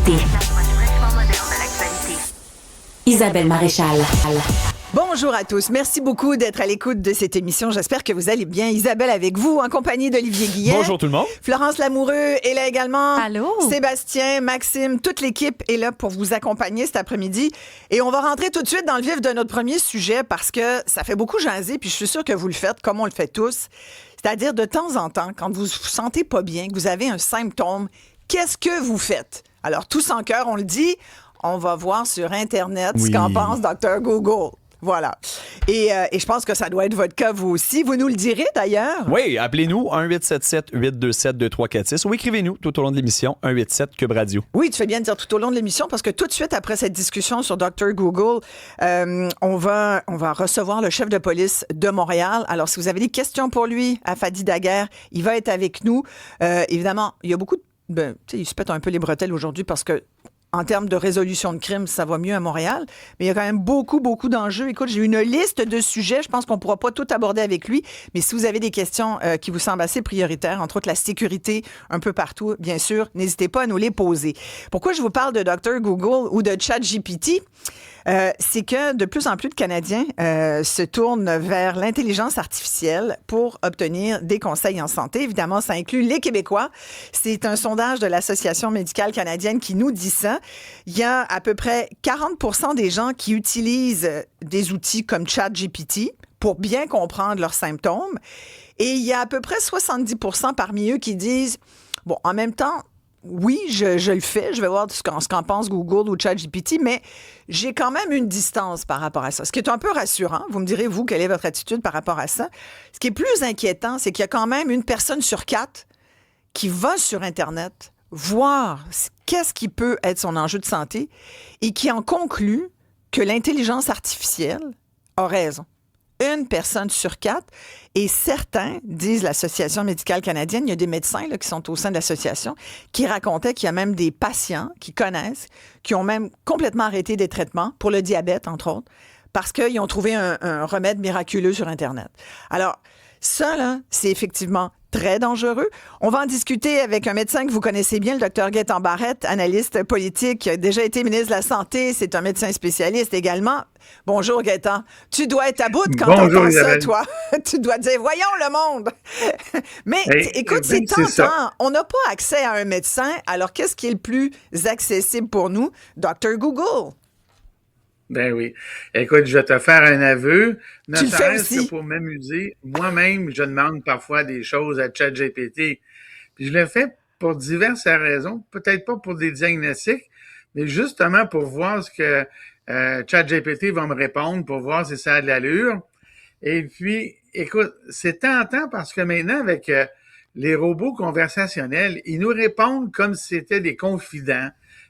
l'actualité. Isabelle Maréchal. Bonjour à tous. Merci beaucoup d'être à l'écoute de cette émission. J'espère que vous allez bien. Isabelle avec vous, en compagnie d'Olivier Guillet. Bonjour tout le monde. Florence Lamoureux est là également. Allô. Sébastien, Maxime, toute l'équipe est là pour vous accompagner cet après-midi. Et on va rentrer tout de suite dans le vif de notre premier sujet parce que ça fait beaucoup jaser, puis je suis sûre que vous le faites comme on le fait tous. C'est-à-dire de temps en temps, quand vous vous sentez pas bien, que vous avez un symptôme, qu'est-ce que vous faites? Alors, tous en cœur, on le dit, on va voir sur Internet ce qu'en pense Dr. Google. Voilà. Et je pense que ça doit être votre cas, vous aussi. Vous nous le direz, d'ailleurs. Oui, appelez-nous 1-877-827-2346 ou écrivez-nous tout au long de l'émission 187 Cube Radio. Oui, tu fais bien de dire tout au long de l'émission parce que tout de suite après cette discussion sur Dr. Google, on va recevoir le chef de police de Montréal. Alors, si vous avez des questions pour lui, à Fadi Daguerre, il va être avec nous. Évidemment, il y a beaucoup de... il se pète un peu les bretelles aujourd'hui parce que en termes de résolution de crimes, ça va mieux à Montréal. Mais il y a quand même beaucoup d'enjeux. Écoute, j'ai une liste de sujets. Je pense qu'on ne pourra pas tout aborder avec lui. Mais si vous avez des questions qui vous semblent assez prioritaires, entre autres la sécurité un peu partout, bien sûr, n'hésitez pas à nous les poser. Pourquoi je vous parle de Dr. Google ou de ChatGPT? C'est que de plus en plus de Canadiens se tournent vers l'intelligence artificielle pour obtenir des conseils en santé. Évidemment, ça inclut les Québécois. C'est un sondage de l'Association médicale canadienne qui nous dit ça. Il y a à peu près 40% des gens qui utilisent des outils comme ChatGPT pour bien comprendre leurs symptômes. Et il y a à peu près 70% parmi eux qui disent, bon, en même temps, oui, je le fais. Je vais voir ce qu'en pense Google ou ChatGPT, mais j'ai quand même une distance par rapport à ça. Ce qui est un peu rassurant. Vous me direz, vous, quelle est votre attitude par rapport à ça? Ce qui est plus inquiétant, c'est qu'il y a quand même une personne sur 4 qui va sur Internet voir qu'est-ce qui peut être son enjeu de santé et qui en conclut que l'intelligence artificielle a raison. Une personne sur 4. Et certains, disent l'Association médicale canadienne, il y a des médecins là, qui sont au sein de l'association, qui racontaient qu'il y a même des patients qui connaissent, qui ont même complètement arrêté des traitements pour le diabète, entre autres, parce qu'ils ont trouvé un remède miraculeux sur Internet. Alors, ça, là, c'est effectivement très dangereux. On va en discuter avec un médecin que vous connaissez bien, le Dr. Gaétan Barrette, analyste politique, qui a déjà été ministre de la Santé. C'est un médecin spécialiste également. Bonjour, Gaétan. Tu dois être à bout quand tu entends ça, toi. Tu dois dire, voyons le monde. Mais écoute, c'est tentant. On n'a pas accès à un médecin. Alors, qu'est-ce qui est le plus accessible pour nous? Dr. Google. Ben oui. Écoute, je vais te faire un aveu. Tu le fais aussi. Que pour m'amuser, moi-même, je demande parfois des choses à ChatGPT. Puis je le fais pour diverses raisons. Peut-être pas pour des diagnostics, mais justement pour voir ce que ChatGPT va me répondre, pour voir si ça a de l'allure. Et puis, écoute, c'est tentant parce que maintenant, avec les robots conversationnels, ils nous répondent comme si c'était des confidents.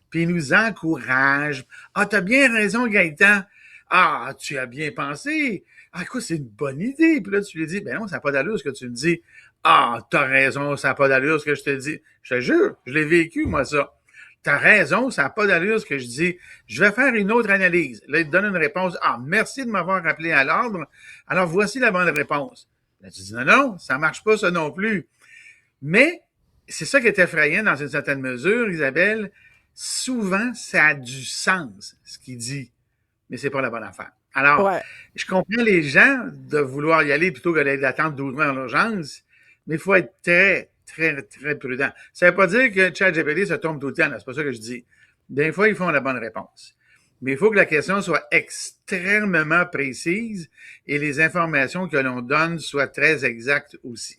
Puis il nous encourage. « Ah, t'as bien raison, Gaétan. Ah, tu as bien pensé. Ah, écoute, c'est une bonne idée. » Puis là, tu lui dis, « Ben non, ça n'a pas d'allure ce que tu me dis. »« Ah, t'as raison, ça n'a pas d'allure ce que je te dis. » Je te jure, je l'ai vécu, moi, ça. « T'as raison, ça n'a pas d'allure ce que je dis. Je vais faire une autre analyse. » Là, il te donne une réponse. « Ah, merci de m'avoir rappelé à l'ordre. Alors, voici la bonne réponse. » Là, tu dis, « Non, ça marche pas, ça non plus. » Mais c'est ça qui est effrayant dans une certaine mesure, Isabelle. Souvent, ça a du sens, ce qu'il dit, mais c'est pas la bonne affaire. Alors, Je comprends les gens de vouloir y aller plutôt que d'attendre 12 mois en urgence, mais il faut être très, très, très prudent. Ça veut pas dire que ChatGPT se trompe tout le temps, là, c'est pas ça que je dis. Des fois, ils font la bonne réponse. Mais il faut que la question soit extrêmement précise et les informations que l'on donne soient très exactes aussi.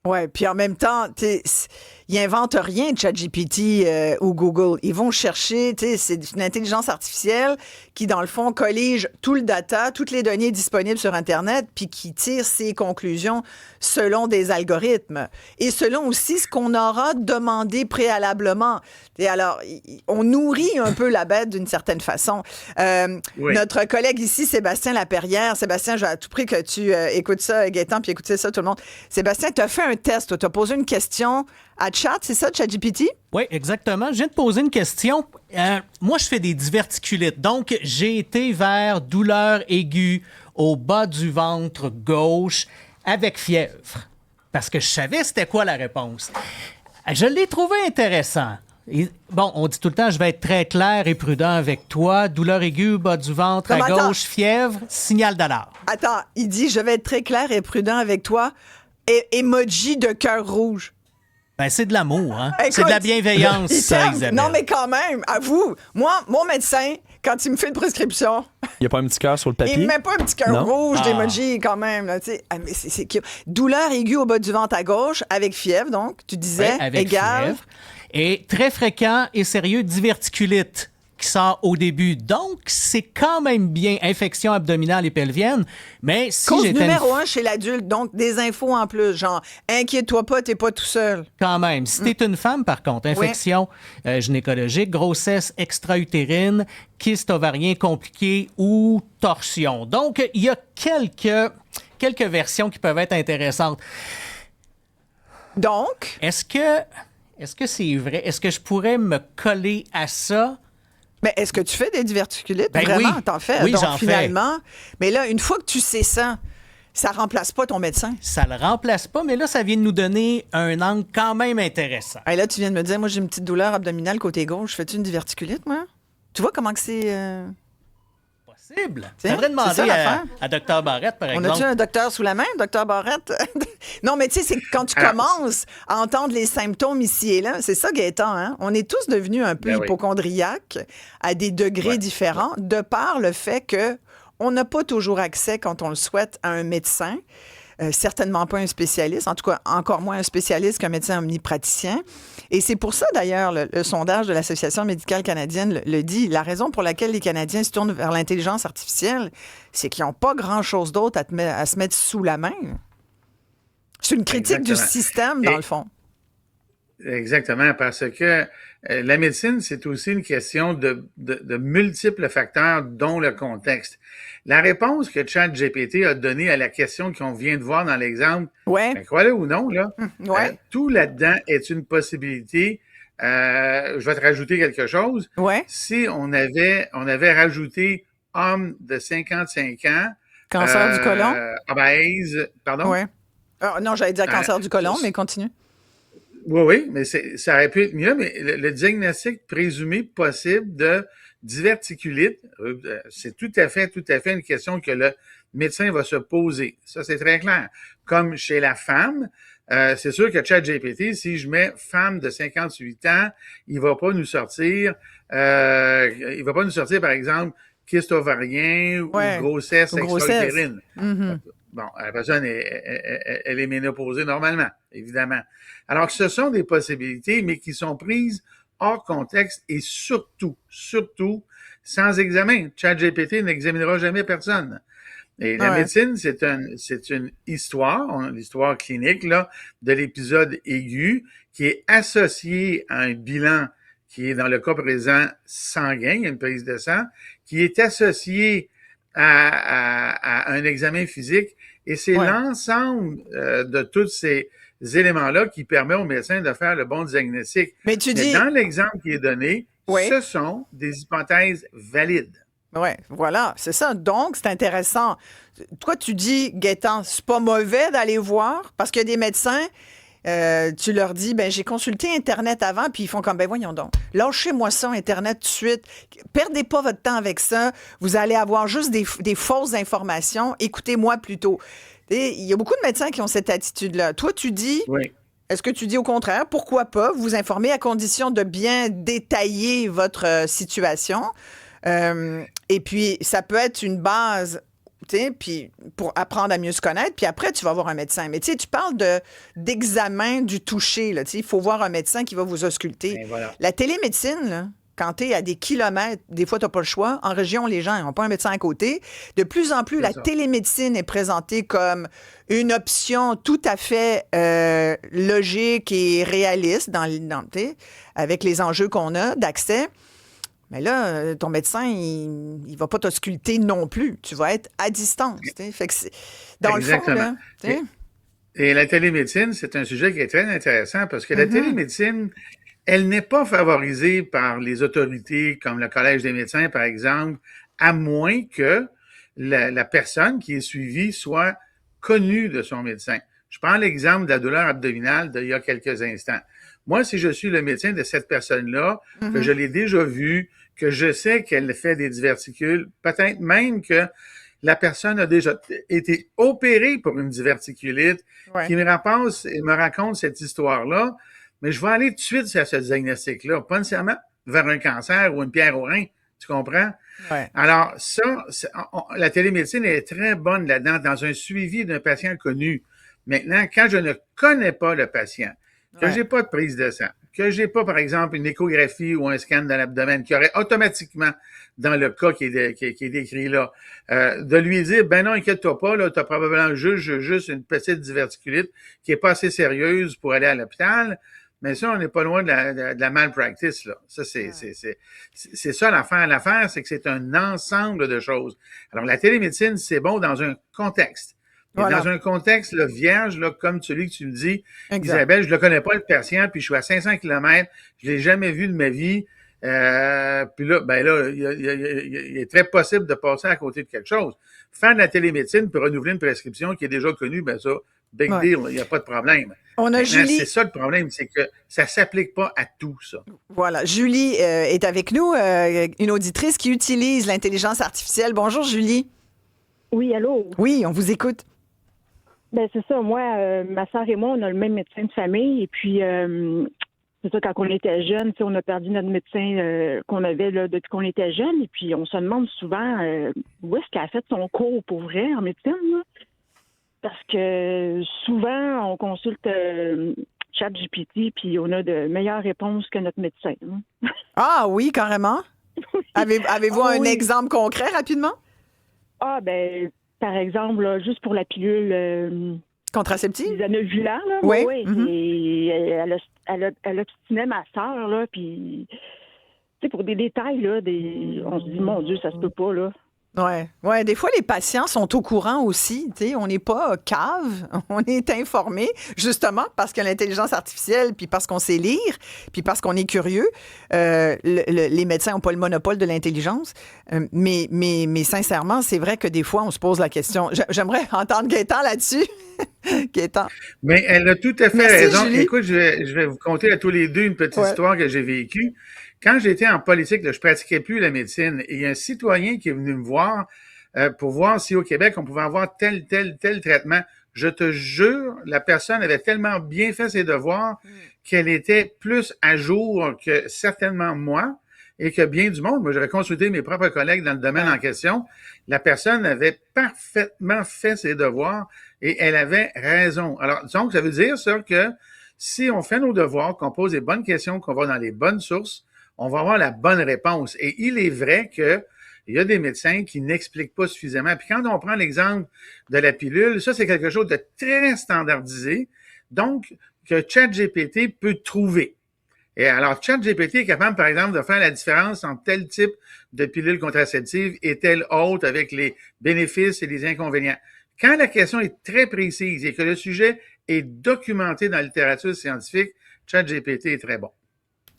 Oui, puis en même temps, ils n'inventent rien, ChatGPT ou Google. Ils vont chercher, c'est une intelligence artificielle qui, dans le fond, collige tout le data, toutes les données disponibles sur Internet, puis qui tire ses conclusions selon des algorithmes et selon aussi ce qu'on aura demandé préalablement. Et alors, on nourrit un peu la bête d'une certaine façon. Oui. Notre collègue ici, Sébastien Laperrière. Sébastien, j'ai à tout prix que tu écoutes ça, Gaétan, puis écoutez ça, tout le monde. Sébastien, tu as fait un test, tu as posé une question à Chat, c'est ça, ChatGPT? Oui, exactement. Je viens de poser une question. Moi, je fais des diverticulites. Donc, j'ai été vers douleur aiguë au bas du ventre gauche avec fièvre. Parce que je savais c'était quoi la réponse. Je l'ai trouvé intéressant. Bon, on dit tout le temps, je vais être très clair et prudent avec toi. Douleur aiguë, bas du ventre, Non, à mais attends. gauche, fièvre, signal d'alarme. Attends, il dit, je vais être très clair et prudent avec toi. Emoji de cœur rouge. Ben, c'est de l'amour, hein? Écoute, C'est de la bienveillance, il ça, t'aime. Isabelle. Non, mais quand même, avoue, moi, mon médecin, quand il me fait une prescription, Il n'y a pas un petit cœur sur le papier? il me met pas un petit cœur Non? rouge Ah. d'emoji quand même. Là, tu sais. Ah, mais c'est cute. Douleur aiguë au bas du ventre à gauche, avec fièvre, donc, tu disais, Ouais, avec égal. fièvre. Et très fréquent et sérieux, diverticulite qui sort au début. Donc, c'est quand même bien infection abdominale et pelvienne. Mais si Cause j'étais numéro 1 chez l'adulte, donc des infos en plus, genre, inquiète-toi pas, t'es pas tout seul. quand même, si t'es une femme, par contre, infection gynécologique, grossesse extra-utérine, kyste ovarien compliqué ou torsion. Donc, il y a quelques versions qui peuvent être intéressantes. Donc, Est-ce que c'est vrai? Est-ce que je pourrais me coller à ça? mais est-ce que tu fais des diverticulites? Ben Vraiment, oui. t'en fais. Oui, donc, j'en fais. finalement, mais là, une fois que tu sais ça remplace pas ton médecin. Ça le remplace pas, mais là, ça vient de nous donner un angle quand même intéressant. Hey, là, tu viens de me dire, moi, j'ai une petite douleur abdominale côté gauche. Fais-tu une diverticulite, moi? Tu vois comment que c'est... Possible. Tiens, Faudrait c'est ça demander l'affaire. à Dr Barrette, par On exemple. a-tu un docteur sous la main, docteur Barrette? Non, mais tu sais, c'est que quand tu commences à entendre les symptômes ici et là, c'est ça, Gaëtan, hein? On est tous devenus un peu Ben oui. hypocondriaques à des degrés Ouais. différents, de par le fait que on n'a pas toujours accès, quand on le souhaite, à un médecin. Certainement pas un spécialiste, en tout cas encore moins un spécialiste qu'un médecin omnipraticien. Et c'est pour ça, d'ailleurs, le sondage de l'Association médicale canadienne le dit. La raison pour laquelle les Canadiens se tournent vers l'intelligence artificielle, c'est qu'ils n'ont pas grand-chose d'autre à se mettre sous la main. C'est une critique du Exactement. système, dans Et- le fond. Exactement, parce que la médecine, c'est aussi une question de multiples facteurs, dont le contexte. La réponse que ChatGPT a donnée à la question qu'on vient de voir dans l'exemple, Ouais, ben, crois-le ou non, là, ouais, tout là-dedans est une possibilité. Je vais te rajouter quelque chose. ouais. Si on avait rajouté homme de 55 ans, Cancer du côlon? obèse, pardon? Ouais. Ah, non, j'allais dire cancer du côlon, c'est- mais continue. Oui, mais ça aurait pu être mieux, mais le diagnostic présumé possible de diverticulite, c'est tout à fait une question que le médecin va se poser. Ça, c'est très clair. Comme chez la femme, c'est sûr que ChatGPT, si je mets femme de 58 ans, il va pas nous sortir, par exemple, kyste ovarien Ouais, ou grossesse ou grossesse. extra-utérine. Mhm. Bon, la personne, elle est ménopausée normalement, évidemment. Alors que ce sont des possibilités, mais qui sont prises hors contexte et surtout, sans examen. ChatGPT n'examinera jamais personne. Et la Ouais. médecine, c'est une histoire, l'histoire clinique, là, de l'épisode aigu, qui est associée à un bilan qui est, dans le cas présent, sanguin, une prise de sang, qui est associé à un examen physique. Et c'est Ouais. l'ensemble de tous ces éléments-là qui permet au médecin de faire le bon diagnostic. Mais tu Mais dis... dans l'exemple qui est donné, Oui. ce sont des hypothèses valides. Oui, voilà, c'est ça. Donc, c'est intéressant. Toi, tu dis, Gaëtan, c'est pas mauvais d'aller voir parce qu'il y a des médecins, tu leur dis, ben j'ai consulté Internet avant, puis ils font comme, ben voyons donc, lâchez-moi ça, Internet, tout de suite. Perdez pas votre temps avec ça. Vous allez avoir juste des fausses informations. Écoutez-moi plutôt. Il y a beaucoup de médecins qui ont cette attitude-là. Toi, tu dis, Oui. est-ce que tu dis au contraire, pourquoi pas vous informer à condition de bien détailler votre situation? Et puis, ça peut être une base, tu sais, puis pour apprendre à mieux se connaître, puis après, tu vas voir un médecin. Mais tu sais, tu parles d'examen du toucher, là, tu sais, il faut voir un médecin qui va vous ausculter. Ben voilà. La télémédecine, là, quand tu es à des kilomètres, des fois, tu n'as pas le choix. En région, les gens n'ont pas un médecin à côté. De plus en plus, C'est la ça. télémédecine est présentée comme une option tout à fait logique et réaliste tu sais, avec les enjeux qu'on a d'accès. Mais là, ton médecin, il va pas t'ausculter non plus. Tu vas être à distance. Tu sais. Fait que dans le fond, Exactement. là, tu sais, Et la télémédecine, c'est un sujet qui est très intéressant parce que la Mm-hmm. télémédecine, elle n'est pas favorisée par les autorités comme le Collège des médecins, par exemple, à moins que la personne qui est suivie soit connue de son médecin. Je prends l'exemple de la douleur abdominale d'il y a quelques instants. Moi, si je suis le médecin de cette personne-là, que je l'ai déjà vue, que je sais qu'elle fait des diverticules, peut-être même que la personne a déjà été opérée pour une diverticulite, qui me raconte cette histoire-là, mais je vais aller tout de suite sur ce diagnostic-là, pas nécessairement vers un cancer ou une pierre au rein, tu comprends? Ouais. Alors, la télémédecine est très bonne là-dedans, dans un suivi d'un patient connu. Maintenant, quand je ne connais pas le patient, que j'ai pas de prise de sang, que j'ai pas, par exemple, une échographie ou un scan de l'abdomen qui aurait automatiquement, dans le cas qui est décrit là, de lui dire, ben non, inquiète-toi pas, là, t'as probablement juste une petite diverticulite qui est pas assez sérieuse pour aller à l'hôpital. Mais ça, on n'est pas loin de la malpractice, là. Ça, c'est ça l'affaire. L'affaire, c'est que c'est un ensemble de choses. Alors, la télémédecine, c'est bon dans un contexte. Et dans un contexte là, vierge, là, comme celui que tu me dis, Isabelle, je le connais pas le patient, puis je suis à 500 km, je l'ai jamais vu de ma vie. Puis là, il est très possible de passer à côté de quelque chose. Faire de la télémédecine pour renouveler une prescription qui est déjà connue, ben ça, big deal, il n'y a pas de problème. Julie. C'est ça le problème, c'est que ça s'applique pas à tout, ça. Voilà. Julie est avec nous, une auditrice qui utilise l'intelligence artificielle. Bonjour, Julie. Oui, allô? Oui, on vous écoute. Ben c'est ça. Moi, ma soeur et moi, on a le même médecin de famille. Et puis, c'est ça, quand on était jeunes, on a perdu notre médecin qu'on avait là, depuis qu'on était jeune. Et puis, on se demande souvent où est-ce qu'elle a fait son cours pour vrai en médecine, là? Parce que souvent, on consulte ChatGPT, puis on a de meilleures réponses que notre médecin. Hein? Ah oui, carrément. Avez-vous un exemple concret rapidement? Ah, ben, par exemple, là, juste pour la pilule contraceptive? Les anovulants, là. Oui. Mm-hmm. Et elle obstinait ma sœur, là, puis, tu sais, pour des détails, là, on se dit, mon Dieu, ça se peut pas, là. Ouais, des fois les patients sont au courant aussi, tu sais, on n'est pas cave, on est informé justement parce que l'intelligence artificielle, puis parce qu'on sait lire, puis parce qu'on est curieux. Les médecins n'ont pas le monopole de l'intelligence, mais sincèrement, c'est vrai que des fois on se pose la question. J'aimerais entendre Gaëtan là-dessus. Gaëtan. Mais elle a tout à fait Merci, raison. Julie. Écoute, je vais vous conter à tous les deux une petite histoire que j'ai vécue. Quand j'étais en politique, là, je pratiquais plus la médecine et il y a un citoyen qui est venu me voir pour voir si au Québec, on pouvait avoir tel traitement. Je te jure, la personne avait tellement bien fait ses devoirs qu'elle était plus à jour que certainement moi et que bien du monde. Moi, j'avais consulté mes propres collègues dans le domaine en question. La personne avait parfaitement fait ses devoirs et elle avait raison. Alors, donc, ça veut dire ça que si on fait nos devoirs, qu'on pose les bonnes questions, qu'on va dans les bonnes sources, on va avoir la bonne réponse. Et il est vrai que il y a des médecins qui n'expliquent pas suffisamment. Puis quand on prend l'exemple de la pilule, ça, c'est quelque chose de très standardisé, donc que ChatGPT peut trouver. Et alors, ChatGPT est capable, par exemple, de faire la différence entre tel type de pilule contraceptive et telle autre avec les bénéfices et les inconvénients. Quand la question est très précise et que le sujet est documenté dans la littérature scientifique, ChatGPT est très bon.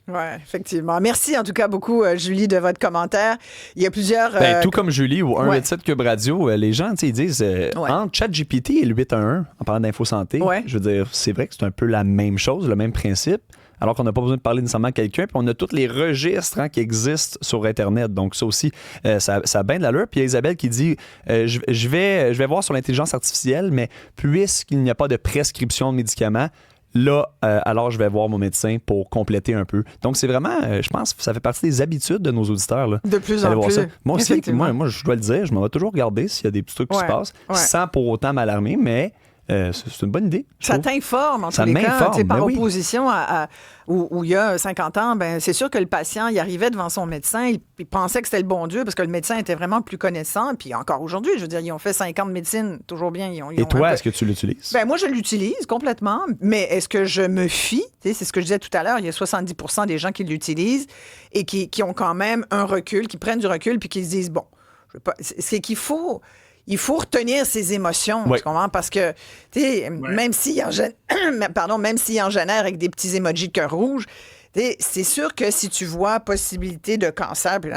Oui, effectivement. Merci en tout cas beaucoup, Julie, de votre commentaire. Il y a plusieurs... tout comme Julie ou 187 Cube Radio, les gens, ils disent entre ChatGPT et le 811, en parlant d'info-santé, je veux dire, c'est vrai que c'est un peu la même chose, le même principe, alors qu'on n'a pas besoin de parler nécessairement à quelqu'un, puis on a tous les registres qui existent sur Internet. Donc ça aussi, ça a bien de l'allure. Puis il y a Isabelle qui dit, je vais voir sur l'intelligence artificielle, mais puisqu'il n'y a pas de prescription de médicaments, là, alors je vais voir mon médecin pour compléter un peu. Donc, c'est vraiment, je pense que ça fait partie des habitudes de nos auditeurs. Là, de plus en plus. Moi aussi, moi, je dois le dire, je m'en vais toujours regarder s'il y a des petits trucs qui se passent, sans pour autant m'alarmer, mais c'est une bonne idée. Ça t'informe, en tous les cas. Par opposition à où il y a 50 ans, ben, c'est sûr que le patient, il arrivait devant son médecin, il pensait que c'était le bon Dieu parce que le médecin était vraiment plus connaissant. Puis encore aujourd'hui, je veux dire, ils ont fait 5 ans de médecine, toujours bien. Et toi, est-ce que tu l'utilises? Ben, moi, je l'utilise complètement, mais est-ce que je me fie? C'est ce que je disais tout à l'heure, il y a 70% des gens qui l'utilisent et qui ont quand même un recul, qui prennent du recul puis qui se disent, bon, c'est qu'il faut... Il faut retenir ses émotions, tu comprends? Parce que, tu sais, même s'il en génère avec des petits emojis de cœur rouge, C'est sûr que si tu vois possibilité de cancer, puis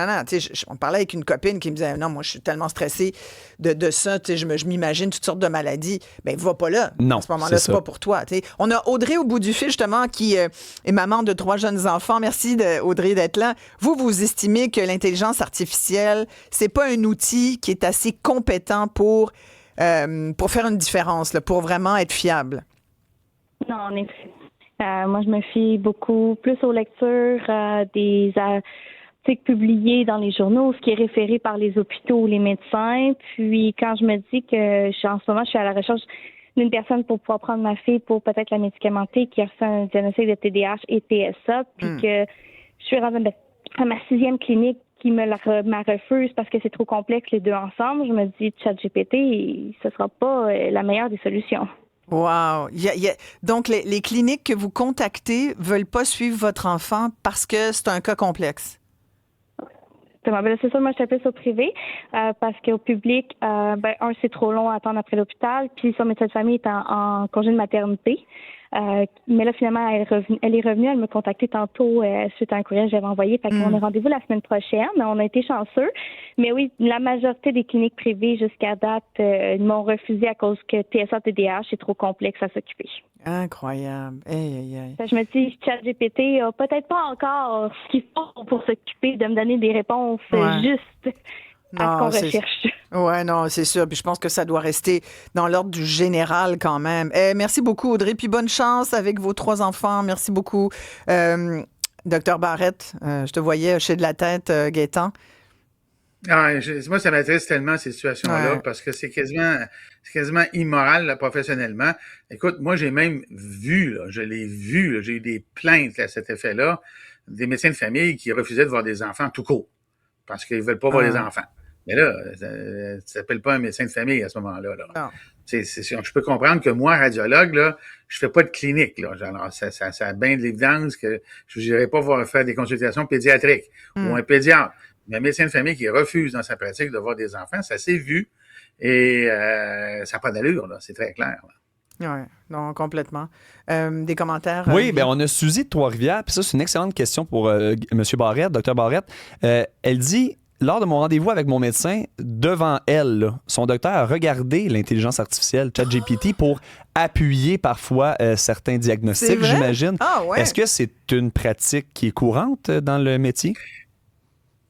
on parlait avec une copine qui me disait, non, moi, je suis tellement stressée de ça, je m'imagine toutes sortes de maladies. Ben, va pas là. Non, à ce moment-là, c'est pas pour toi. On a Audrey au bout du fil, justement, qui est maman de 3 jeunes enfants. Merci, Audrey, d'être là. Vous estimez que l'intelligence artificielle, c'est pas un outil qui est assez compétent pour faire une différence, là, pour vraiment être fiable? Non, en effet. Moi, je me fie beaucoup plus aux lectures des articles publiés dans les journaux, ce qui est référé par les hôpitaux ou les médecins. Puis, quand je me dis que en ce moment, je suis à la recherche d'une personne pour pouvoir prendre ma fille pour peut-être la médicamenter, qui a reçu un diagnostic de TDAH et TSA, puis que je suis rendue à ma 6e clinique qui me la refuse parce que c'est trop complexe les deux ensemble, je me dis ChatGPT, ce sera pas la meilleure des solutions. Wow! Donc, les cliniques que vous contactez veulent pas suivre votre enfant parce que c'est un cas complexe. C'est ça, moi, je plus au privé parce qu'au public, c'est trop long à attendre après l'hôpital, puis son médecin de famille est en congé de maternité. Mais là, finalement, elle est revenue, elle m'a contacté tantôt suite à un courriel que j'avais envoyé. Fait qu'on a rendez-vous la semaine prochaine. On a été chanceux. Mais oui, la majorité des cliniques privées jusqu'à date m'ont refusé à cause que TSA, TDAH, c'est trop complexe à s'occuper. Incroyable. Je me dis, ChatGPT a peut-être pas encore ce qu'il faut pour s'occuper de me donner des réponses justes à ce qu'on recherche. Oui, non, c'est sûr. Puis je pense que ça doit rester dans l'ordre du général quand même. Merci beaucoup, Audrey. Puis bonne chance avec vos 3 enfants. Merci beaucoup. Docteur Barrette, je te voyais hocher de la tête, Gaétan. Moi, ça m'intéresse tellement ces situations-là parce que c'est quasiment immoral là, professionnellement. Écoute, moi, j'ai même vu, je l'ai vu, j'ai eu des plaintes à cet effet-là, des médecins de famille qui refusaient de voir des enfants tout court parce qu'ils veulent pas voir les enfants. Mais là, ça s'appelle pas un médecin de famille à ce moment-là. Là. Je peux comprendre que moi, radiologue, là, je fais pas de clinique. Là. Alors, ça a bien de l'évidence que je n'irai pas faire des consultations pédiatriques ou un pédiatre. Mais un médecin de famille qui refuse dans sa pratique de voir des enfants, ça s'est vu et ça n'a pas d'allure, là, c'est très clair. Oui, non, complètement. Des commentaires? Oui, bien, on a Suzy de Trois-Rivières, puis ça, c'est une excellente question pour M. Barrette, Dr. Barrette. Elle dit, lors de mon rendez-vous avec mon médecin, devant elle, là, son docteur a regardé l'intelligence artificielle, ChatGPT, pour appuyer parfois certains diagnostics, j'imagine. Ah, ouais. Est-ce que c'est une pratique qui est courante dans le métier?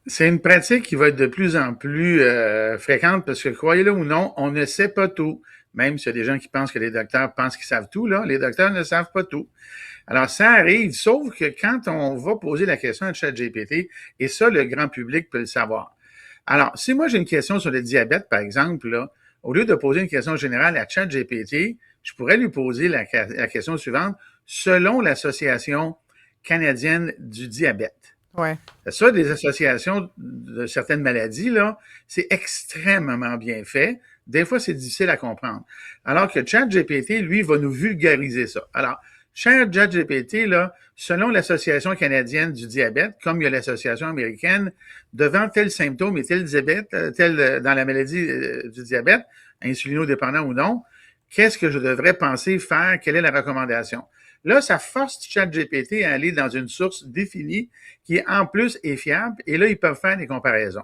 C'est une pratique qui va être de plus en plus fréquente parce que, croyez-le ou non, on ne sait pas tout. Même s'il y a des gens qui pensent que les docteurs pensent qu'ils savent tout, là, les docteurs ne savent pas tout. Alors, ça arrive, sauf que quand on va poser la question à ChatGPT, et ça, le grand public peut le savoir. Alors, si moi j'ai une question sur le diabète, par exemple, là, au lieu de poser une question générale à ChatGPT, je pourrais lui poser la question suivante, selon l'Association canadienne du diabète. Ouais. Ça, des associations de certaines maladies, là, c'est extrêmement bien fait. Des fois, c'est difficile à comprendre. Alors que ChatGPT, lui, va nous vulgariser ça. Alors, ChatGPT, là, selon l'Association canadienne du diabète, comme il y a l'Association américaine, devant tel symptôme et tel diabète, dans la maladie du diabète, insulinodépendant ou non, qu'est-ce que je devrais penser faire? Quelle est la recommandation? Là, ça force ChatGPT à aller dans une source définie qui, en plus, est fiable. Et là, ils peuvent faire des comparaisons.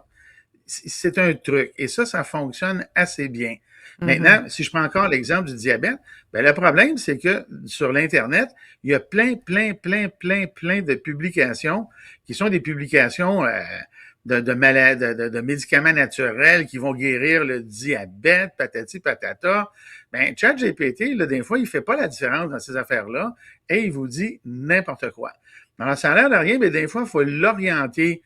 C'est un truc. Et ça fonctionne assez bien. Maintenant, si je prends encore l'exemple du diabète, ben le problème, c'est que sur l'Internet, il y a plein de publications qui sont des publications de médicaments naturels qui vont guérir le diabète, patati patata. Ben, ChatGPT, là, des fois, il fait pas la différence dans ces affaires-là et il vous dit n'importe quoi. Alors, ça a l'air de rien, mais des fois, il faut l'orienter,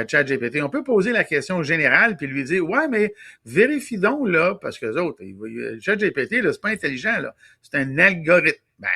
ChatGPT. On peut poser la question générale puis lui dire, ouais, mais vérifie donc, là, parce que les autres, ChatGPT, là, c'est pas intelligent, là. C'est un algorithme. Ben,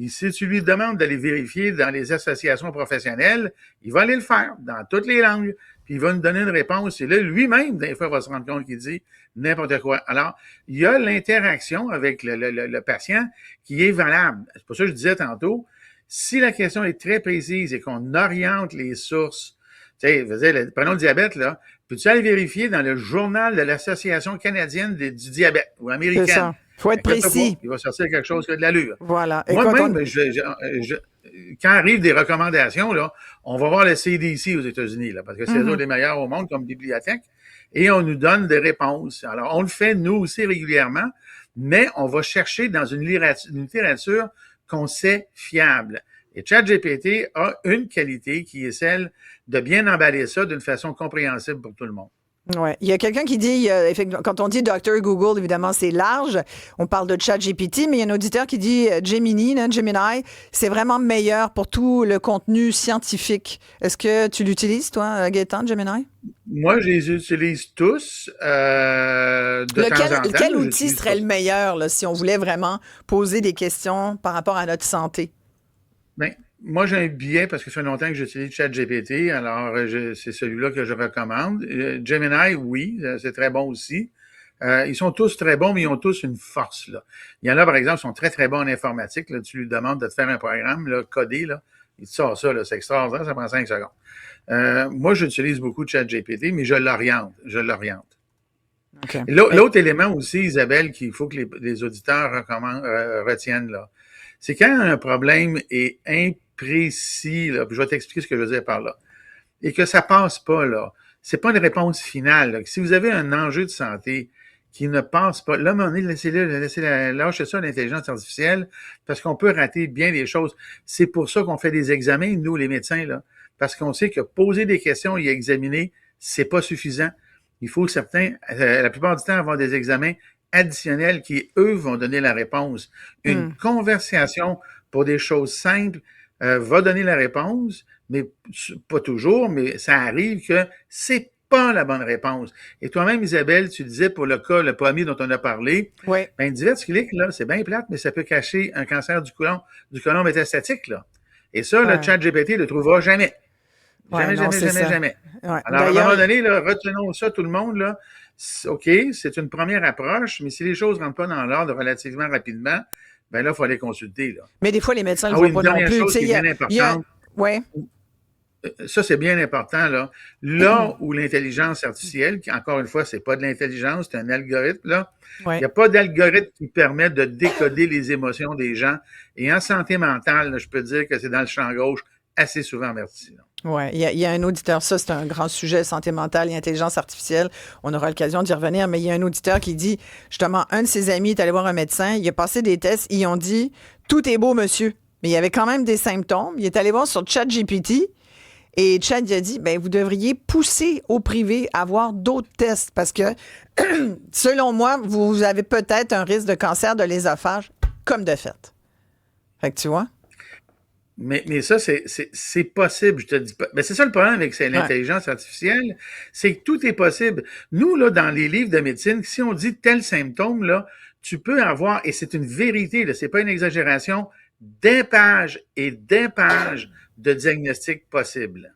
si tu lui demandes d'aller vérifier dans les associations professionnelles, il va aller le faire dans toutes les langues. Puis il va nous donner une réponse. Et là, lui-même, des fois, va se rendre compte qu'il dit n'importe quoi. Alors, il y a l'interaction avec le patient qui est valable. C'est pour ça que je disais tantôt, si la question est très précise et qu'on oriente les sources, tu sais, prenons le diabète, là, peux-tu aller vérifier dans le journal de l'Association canadienne du diabète ou américaine? Il faut être précis. Il va sortir quelque chose qui a de l'allure. Voilà. Moi-même, quand arrivent des recommandations, là, on va voir le CDC aux États-Unis, là, parce que c'est eux les meilleurs au monde comme bibliothèque, et on nous donne des réponses. Alors, on le fait, nous aussi, régulièrement, mais on va chercher dans une littérature qu'on sait fiable. Et ChatGPT a une qualité qui est celle de bien emballer ça d'une façon compréhensible pour tout le monde. Ouais. Il y a quelqu'un qui dit, quand on dit Dr. Google, évidemment, c'est large. On parle de ChatGPT, mais il y a un auditeur qui dit Gemini, c'est vraiment meilleur pour tout le contenu scientifique. Est-ce que tu l'utilises, toi, Gaëtan, Gemini? Moi, je les utilise tous de temps en temps. Quel outil serait le meilleur là, si on voulait vraiment poser des questions par rapport à notre santé? Bien, moi, j'ai un biais parce que ça fait longtemps que j'utilise ChatGPT, alors c'est celui-là que je recommande. Gemini, oui, c'est très bon aussi. Ils sont tous très bons, mais ils ont tous une force. Là. Il y en a, par exemple, qui sont très, très bons en informatique. Là, tu lui demandes de te faire un programme là, codé, là, il te sort ça, là, c'est extraordinaire, ça prend 5 secondes. Moi, j'utilise beaucoup ChatGPT, mais je l'oriente. Okay. L'autre élément aussi, Isabelle, qu'il faut que les auditeurs retiennent, là, c'est quand un problème est imprécis, là, puis je vais t'expliquer ce que je veux dire par là, et que ça passe pas, là, c'est pas une réponse finale. Là. Si vous avez un enjeu de santé qui ne passe pas, là, à un moment donné, lâchez ça à l'intelligence artificielle, parce qu'on peut rater bien des choses. C'est pour ça qu'on fait des examens, nous, les médecins, là, parce qu'on sait que poser des questions et examiner, c'est pas suffisant. Il faut que la plupart du temps, avoir des examens additionnels qui, eux, vont donner la réponse. Une conversation pour des choses simples va donner la réponse, mais pas toujours, mais ça arrive que c'est pas la bonne réponse. Et toi-même, Isabelle, tu disais pour le cas, le premier dont on a parlé, ben, diverticulique, là, c'est bien plate, mais ça peut cacher un cancer du côlon métastatique, là. Et ça, le ChatGPT ne le trouvera jamais. Jamais. Ouais. Alors, à un moment donné, là, retenons ça, tout le monde, là. OK, c'est une première approche, mais si les choses ne rentrent pas dans l'ordre relativement rapidement, ben là, il faut aller consulter, là. Mais des fois, les médecins ne le voient pas non plus. Chose qui est bien importante. Ça, c'est bien important, là. Là où l'intelligence artificielle, qui, encore une fois, c'est pas de l'intelligence, c'est un algorithme, là. Il n'y a pas d'algorithme qui permet de décoder les émotions des gens. Et en santé mentale, là, je peux dire que c'est dans le champ gauche assez souvent, merci. Oui, il y a un auditeur, ça c'est un grand sujet, santé mentale et intelligence artificielle. On aura l'occasion d'y revenir, mais il y a un auditeur qui dit, justement, un de ses amis est allé voir un médecin, il a passé des tests, ils ont dit, tout est beau, monsieur. Mais il y avait quand même des symptômes. Il est allé voir sur ChatGPT et Chat il a dit, ben vous devriez pousser au privé à avoir d'autres tests parce que, selon moi, vous avez peut-être un risque de cancer de l'œsophage comme de fait. Fait que tu vois? Mais ça, c'est possible, je te dis pas. Mais c'est ça le problème avec l'intelligence artificielle, c'est que tout est possible. Nous, là, dans les livres de médecine, si on dit tel symptôme, là, tu peux avoir, et c'est une vérité, là, c'est pas une exagération, des pages et des pages de diagnostics possibles.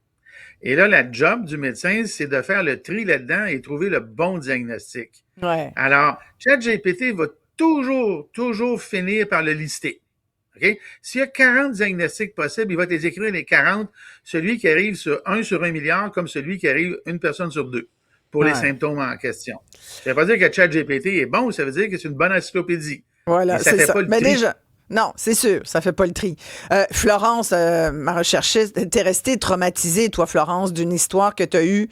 Et là, la job du médecin, c'est de faire le tri là-dedans et trouver le bon diagnostic. Ouais. Alors, ChatGPT va toujours finir par le lister. Okay? S'il y a 40 diagnostics possibles, il va te les écrire les 40, celui qui arrive sur 1 sur 1 milliard, comme celui qui arrive 1 personne sur 2 pour les symptômes en question. Ça veut pas dire que ChatGPT est bon, ça veut dire que c'est une bonne encyclopédie. Voilà, c'est ça. Pas le Mais tri. déjà, non, c'est sûr, ça fait pas le tri. Florence, ma recherchiste, t'es restée traumatisée, toi, Florence, d'une histoire que tu as eue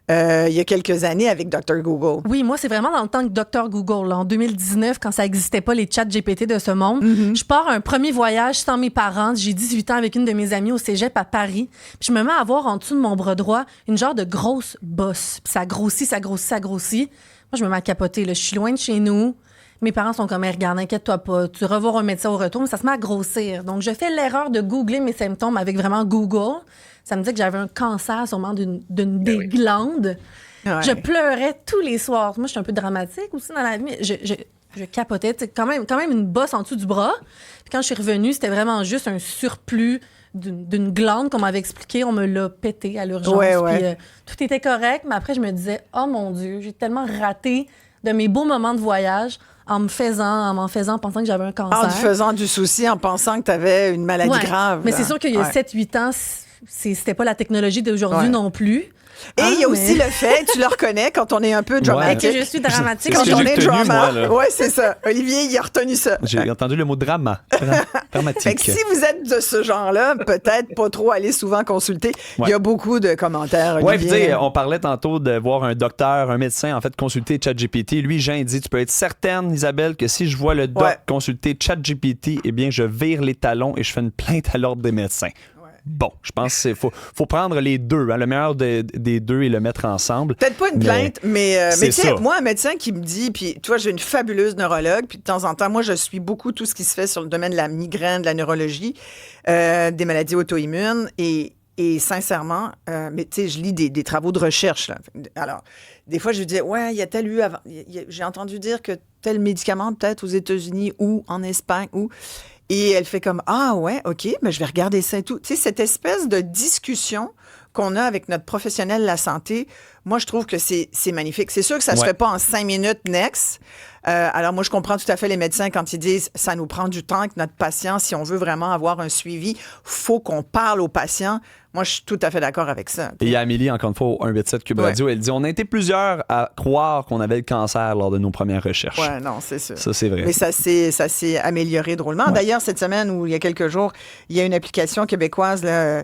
il y a quelques années avec Dr. Google. Oui, moi, c'est vraiment dans le temps que Dr. Google, là, en 2019, quand ça n'existait pas, les chats GPT de ce monde. Je pars un premier voyage sans mes parents. J'ai 18 ans avec une de mes amies au cégep à Paris. Puis je me mets à voir en dessous de mon bras droit une genre de grosse bosse. Puis ça grossit. Moi, je me mets à capoter. Là. Je suis loin de chez nous. Mes parents sont comme, regarde, inquiète-toi pas, tu vas voir un médecin au retour, mais ça se met à grossir. Donc, je fais l'erreur de googler mes symptômes avec vraiment Google. Ça me dit que j'avais un cancer, sûrement d'une des glandes. Ouais. Je pleurais tous les soirs. Moi, je suis un peu dramatique aussi dans la vie. Je capotais. Quand même une bosse en dessous du bras. Puis quand je suis revenue, c'était vraiment juste un surplus d'une glande qu'on m'avait expliqué. On me l'a pété à l'urgence. Puis tout était correct. Mais après, je me disais, oh mon Dieu, j'ai tellement raté de mes beaux moments de voyage en m'en faisant, pensant que j'avais un cancer. En te faisant du souci, en pensant que tu avais une maladie grave. Mais c'est sûr qu'il y a 7-8 ans, c'était pas la technologie d'aujourd'hui non plus. Et il y a aussi le fait, tu le reconnais, quand on est un peu dramatique. Que je suis dramatique. Quand on est drama. Oui, c'est ça. Olivier, il a retenu ça. J'ai entendu le mot drama. Dramatique. Fait que si vous êtes de ce genre-là, peut-être pas trop aller souvent consulter. Il y a beaucoup de commentaires, Olivier. On parlait tantôt de voir un docteur, un médecin, en fait, consulter ChatGPT. Lui, Jean, il dit, tu peux être certaine, Isabelle, que si je vois le doc consulter ChatGPT, eh bien, je vire les talons et je fais une plainte à l'ordre des médecins. Bon, je pense qu'il faut prendre les deux, hein, le meilleur des deux et le mettre ensemble. Peut-être pas une plainte, mais tu sais, moi, un médecin qui me dit, puis toi, j'ai une fabuleuse neurologue, puis de temps en temps, moi, je suis beaucoup tout ce qui se fait sur le domaine de la migraine, de la neurologie, des maladies auto-immunes, et sincèrement, mais tu sais, je lis des travaux de recherche, là. Alors, des fois, je dis, il y a tel avant. J'ai entendu dire que tel médicament, peut-être aux États-Unis ou en Espagne, ou... Et elle fait comme, OK, mais je vais regarder ça et tout. Tu sais, cette espèce de discussion qu'on a avec notre professionnel de la santé, moi, je trouve que c'est magnifique. C'est sûr que ça se fait pas en 5 minutes next. Alors, moi, je comprends tout à fait les médecins quand ils disent ça nous prend du temps avec notre patient. Si on veut vraiment avoir un suivi, faut qu'on parle au patient. Moi, je suis tout à fait d'accord avec ça. Et il y a Amélie, encore une fois, au 187 Cube Radio, elle dit, on a été plusieurs à croire qu'on avait le cancer lors de nos premières recherches. Oui, non, c'est sûr. Ça, c'est vrai. Mais ça s'est amélioré drôlement. D'ailleurs, cette semaine ou il y a quelques jours, il y a une application québécoise, là,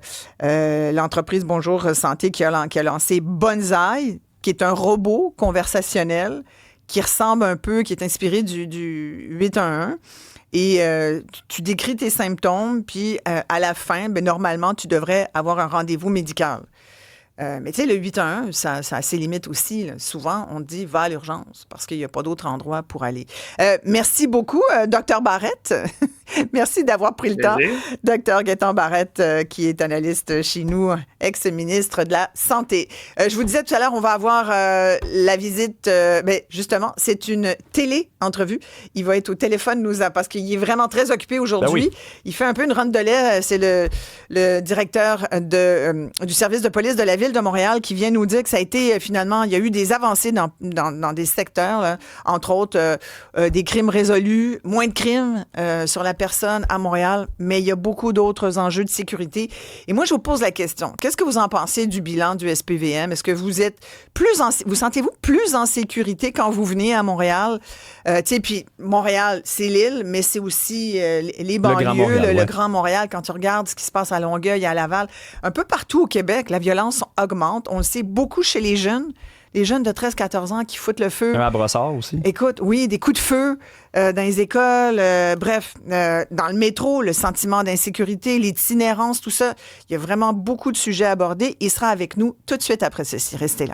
l'entreprise Bonjour Santé, qui a lancé Bonsaï, qui est un robot conversationnel qui ressemble un peu, qui est inspiré du 811. Et tu décris tes symptômes, puis à la fin, normalement, tu devrais avoir un rendez-vous médical. Mais tu sais, le 811, ça a ses limites aussi. Là. Souvent, on dit va à l'urgence parce qu'il n'y a pas d'autre endroit pour aller. Merci beaucoup, Dr Barrette. Merci d'avoir pris le temps. Dr Gaétan Barrette, qui est analyste chez nous, ex-ministre de la Santé. Je vous disais tout à l'heure, on va avoir la visite. Mais justement, c'est une télé-entrevue. Il va être au téléphone parce qu'il est vraiment très occupé aujourd'hui. Ben oui. Il fait un peu une ronde de lait. C'est le directeur du service de police de la Ville de Montréal qui vient nous dire que ça a été finalement, il y a eu des avancées dans des secteurs, là, entre autres des crimes résolus, moins de crimes sur la personne à Montréal, mais il y a beaucoup d'autres enjeux de sécurité. Et moi, je vous pose la question, qu'est-ce que vous en pensez du bilan du SPVM? Est-ce que vous êtes vous sentez-vous plus en sécurité quand vous venez à Montréal? Tu sais, puis Montréal, c'est l'île, mais c'est aussi les banlieues, le Grand Montréal. Quand tu regardes ce qui se passe à Longueuil, à Laval, un peu partout au Québec, la violence augmente. On le sait beaucoup chez les jeunes. Les jeunes de 13-14 ans qui foutent le feu. À Brossard aussi. Écoute, oui, des coups de feu dans les écoles, bref, dans le métro, le sentiment d'insécurité, l'itinérance, tout ça. Il y a vraiment beaucoup de sujets abordés. Il sera avec nous tout de suite après ceci. Restez là.